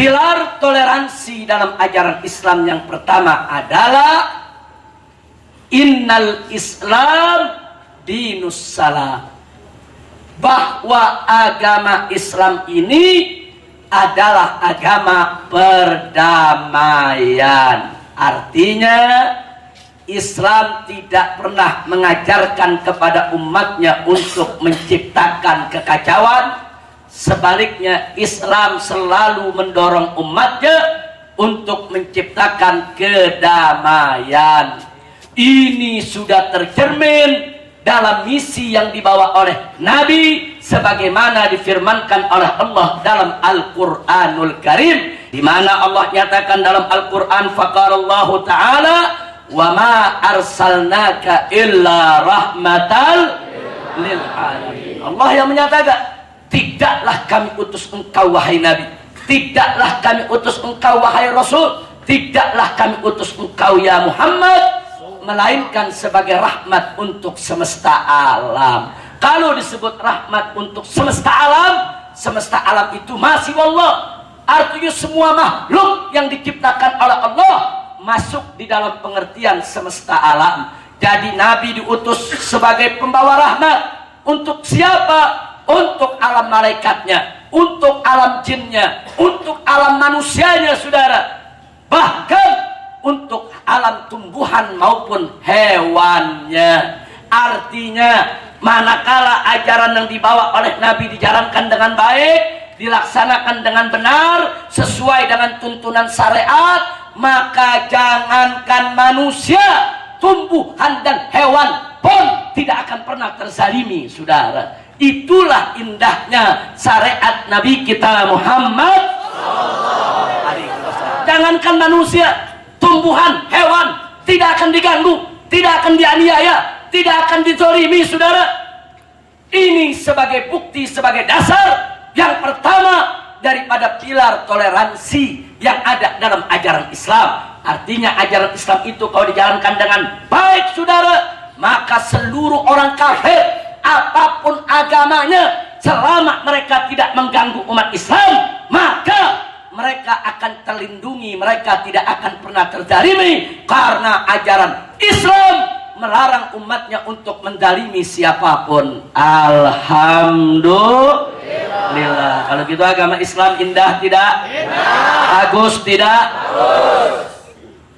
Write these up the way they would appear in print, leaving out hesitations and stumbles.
Pilar toleransi dalam ajaran Islam yang pertama adalah innal Islam dinus salam, bahwa agama Islam ini adalah agama perdamaian. Artinya Islam tidak pernah mengajarkan kepada umatnya untuk menciptakan kekacauan. Sebaliknya Islam selalu mendorong umatnya untuk menciptakan kedamaian. Ini sudah tercermin dalam misi yang dibawa oleh Nabi, sebagaimana difirmankan oleh Allah dalam Al-Quranul Karim, di mana Allah nyatakan dalam Al-Quran, faqalallahu ta'ala, wa ma arsalnaka illa rahmatal lil alamin. Allah yang menyatakan, tidaklah kami utus engkau wahai Nabi, tidaklah kami utus engkau wahai Rasul, tidaklah kami utus engkau ya Muhammad, melainkan sebagai rahmat untuk semesta alam. Kalau disebut rahmat untuk semesta alam itu masih wallah, artinya semua makhluk yang diciptakan oleh Allah masuk di dalam pengertian semesta alam. Jadi Nabi diutus sebagai pembawa rahmat untuk siapa? Untuk alam malaikatnya, untuk alam jinnya, untuk alam manusianya, saudara. Bahkan untuk alam tumbuhan maupun hewannya. Artinya manakala ajaran yang dibawa oleh Nabi dijalankan dengan baik, dilaksanakan dengan benar, sesuai dengan tuntunan syariat, maka jangankan manusia, tumbuhan dan hewan pun tidak akan pernah terzalimi, saudara. Itulah indahnya syariat Nabi kita Muhammad. Jangankan manusia, tumbuhan, hewan tidak akan diganggu, tidak akan dianiaya, tidak akan dizalimi, saudara. Ini sebagai bukti, sebagai dasar yang pertama daripada pilar toleransi yang ada dalam ajaran Islam. Artinya ajaran Islam itu kalau dijalankan dengan baik, saudara, maka seluruh orang kafir apapun agamanya, selama mereka tidak mengganggu umat Islam, maka mereka akan terlindungi, mereka tidak akan pernah terzalimi, karena ajaran Islam melarang umatnya untuk menzalimi siapapun. Alhamdulillah. Kalau gitu agama Islam indah tidak? Indah. Bagus tidak? Bagus.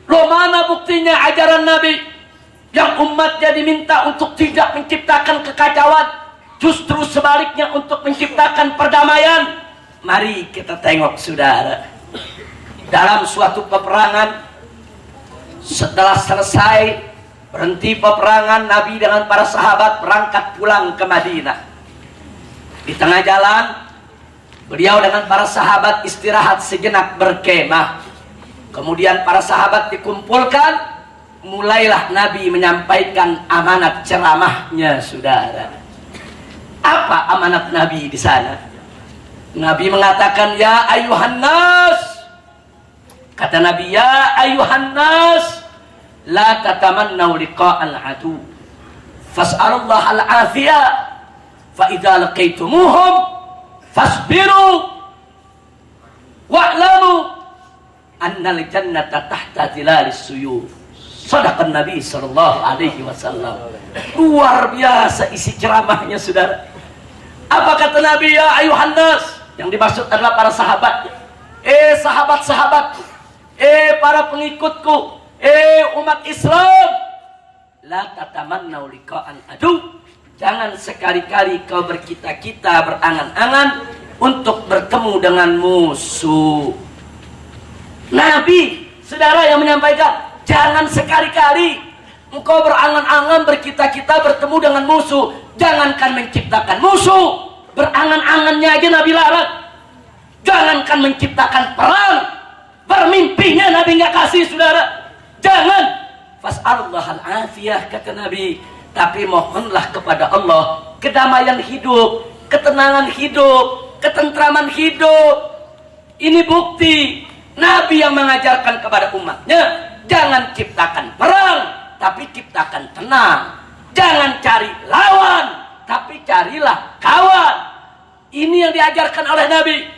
Loh, mana buktinya ajaran Nabi yang umatnya diminta untuk tidak menciptakan kekacauan, justru sebaliknya untuk menciptakan perdamaian? Mari kita tengok, saudara. Dalam suatu peperangan, setelah selesai berhenti peperangan, Nabi dengan para sahabat berangkat pulang ke Madinah. Di tengah jalan, beliau dengan para sahabat istirahat sejenak berkemah. Kemudian para sahabat dikumpulkan, mulailah Nabi menyampaikan amanat ceramahnya, saudara. Apa amanat Nabi di sana? Nabi mengatakan, ya ayuhan nas, kata Nabi, ya ayuhan nas, la tatamannau liqa'al adu, fas'alullah al-afiyah, fa idza laqaitumuhum fasbiru wa'lamu annal jannata tahta zilalis suyuf. Sadaqan Nabi sallallahu alaihi wasallam. Luar biasa isi ceramahnya, saudara. Apa kata Nabi? Ya ayuhan nas, yang dimaksud adalah para sahabat. Sahabat-sahabatku, para pengikutku, umat Islam, la tatamannau liqa'al adu. Jangan sekali-kali kau berkita-kita, berangan-angan untuk bertemu dengan musuh. Nabi, saudara, yang menyampaikan, jangan sekali-kali engkau berangan-angan, berkita-kita bertemu dengan musuh. Jangankan menciptakan musuh, berangan-angannya aja Nabi larang. Jangankan menciptakan perang, bermimpinya Nabi nggak kasih, saudara. Jangan. Fas'alullah al-afiyah, kata Nabi. Tapi mohonlah kepada Allah kedamaian hidup, ketenangan hidup, ketentraman hidup. Ini bukti Nabi yang mengajarkan kepada umatnya, jangan ciptakan perang, tapi ciptakan tenang. Jangan cari lawan, tapi carilah kawan. Ini yang diajarkan oleh Nabi.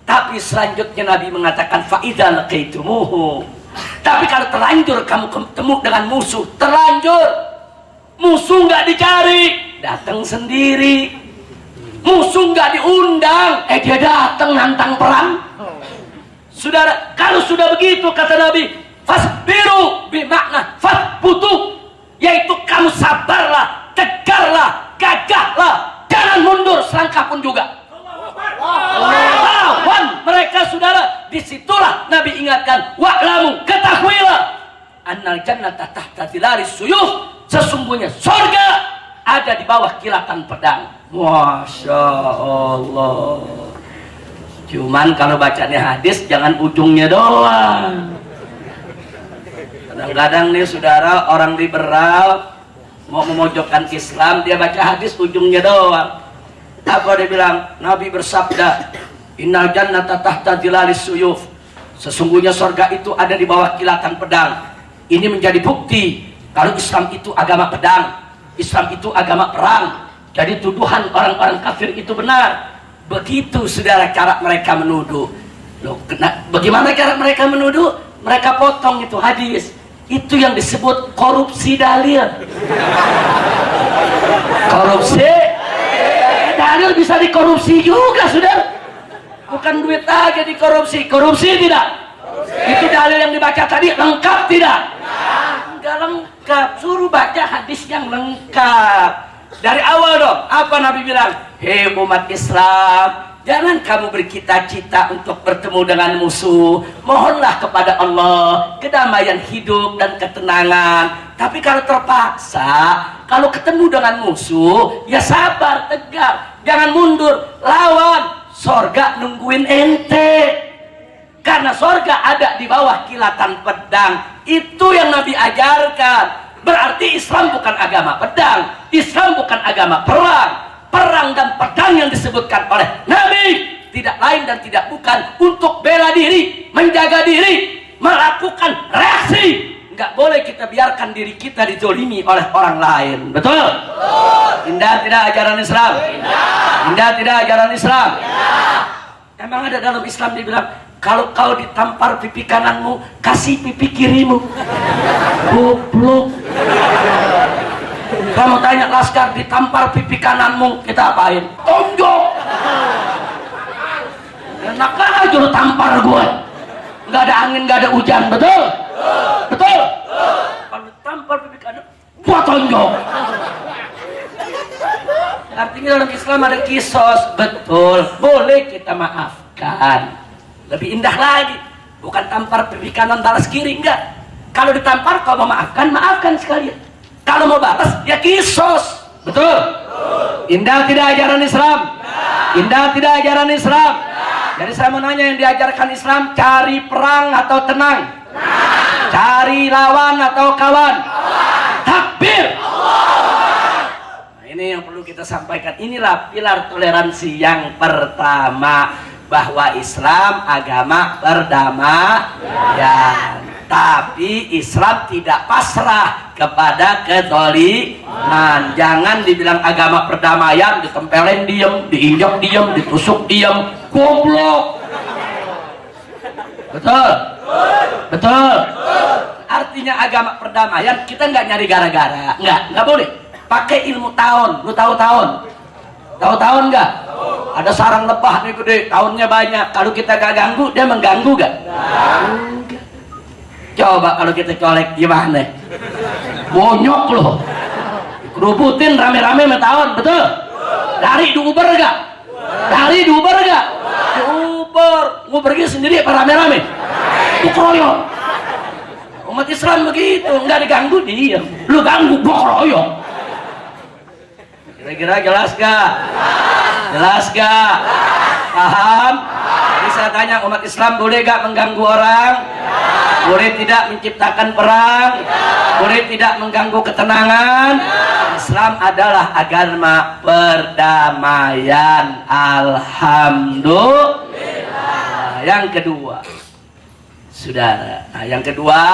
Tapi selanjutnya Nabi mengatakan fa'idza laqaitumuhu. Tapi kalau terlanjur kamu ketemu dengan musuh, terlanjur musuh nggak dicari, datang sendiri. Musuh nggak diundang, dia datang nantang perang. Saudara, kalau sudah begitu kata Nabi, fasbiru bermakna fasbutu, yaitu kamu sabarlah, tegarlah, gagahlah, jangan mundur selangkah pun juga. Lawan mereka saudara. Disitulah Nabi ingatkan, wa'lamu, ketahuilah, annal jannata tahta zilalis suyuf, sesungguhnya surga ada di bawah kilatan pedang. Masya Allah. Cuman kalau bacanya hadis jangan ujungnya doang. Kadang-kadang nih saudara, orang liberal mau memojokkan Islam, dia baca hadis ujungnya doang. Apa dia bilang? Nabi bersabda, innal jannata tahta zilalis suyuf, sesungguhnya surga itu ada di bawah kilatan pedang. Ini menjadi bukti kalau Islam itu agama pedang, Islam itu agama perang. Jadi tuduhan orang-orang kafir itu benar. Begitu saudara cara mereka menuduh. Loh, bagaimana cara mereka menuduh? Mereka potong itu hadis. Itu yang disebut korupsi dalil. Korupsi dalil bisa dikorupsi juga, saudara. Bukan duit aja dikorupsi. Korupsi tidak? Itu dalil yang dibaca tadi lengkap tidak? Enggak lengkap. Suruh baca hadis yang lengkap. Dari awal dong, apa Nabi bilang? Hei umat Islam, jangan kamu bercita-cita untuk bertemu dengan musuh. Mohonlah kepada Allah kedamaian hidup dan ketenangan. Tapi kalau terpaksa, kalau ketemu dengan musuh, ya sabar, tegar, jangan mundur, lawan. Sorga nungguin ente. Karena sorga ada di bawah kilatan pedang. Itu yang Nabi ajarkan. Berarti Islam bukan agama pedang, Islam bukan agama perang. Perang dan pedang yang disebutkan oleh Nabi tidak lain dan tidak bukan untuk bela diri, menjaga diri, melakukan reaksi. Nggak boleh kita biarkan diri kita dizolimi oleh orang lain. Betul? Indah tidak ajaran Islam? Indah tidak ajaran Islam? Emang ada dalam Islam dibilang, kalau kau ditampar pipi kananmu, kasih pipi kirimu. Goblok. Kamu tanya laskar, ditampar pipi kananmu, kita apain? Tonjok. Enak aja lu tampar gue. Nggak ada angin, nggak ada hujan, betul? Betul? Kalau tampar pipi kanan, gua tonjok. Artinya dalam Islam ada kisos, betul. Boleh kita maafkan. Lebih indah lagi, bukan tampar pipi kanan balas kiri, enggak. Kalau ditampar kau mau maafkan, maafkan sekalian. Kalau mau balas, ya kisos. Betul? Indah tidak ajaran Islam? Indah tidak ajaran Islam? Jadi saya mau nanya, yang diajarkan Islam cari perang atau tenang? Cari lawan atau kawan? Takbir! Nah, ini yang perlu kita sampaikan. Inilah pilar toleransi yang pertama, bahwa Islam agama perdamaian. Tapi Islam tidak pasrah kepada kezaliman. Jangan dibilang agama perdamaian, ditempelin diem, diinjak diem, ditusuk diem. Goblok. Betul? Betul? Artinya agama perdamaian, kita nggak nyari gara-gara. Nggak boleh. Pakai ilmu tahun. Lu tahu tahun? Tahu tahun nggak? Ada sarang lebah nih gede, tahunnya banyak. Kalau kita gak ganggu, dia mengganggu gak? Enggak. Coba kalau kita colek gimana? Bonyok loh. Kerubutin rame-rame sama tahun, betul? Dari diuber gak? Dari diuber gak? Diuber. Mau pergi sendiri apa rame-rame? Dikeroyok. Umat Islam begitu, nggak diganggu dia. Lu ganggu, gua keroyok. Kira-kira jelas gak? Jelas gak? Paham? Jadi saya tanya, umat Islam boleh gak mengganggu orang? Boleh tidak menciptakan perang? Boleh tidak mengganggu ketenangan? Islam adalah agama perdamaian. Alhamdulillah. Yang kedua, saudara, yang kedua,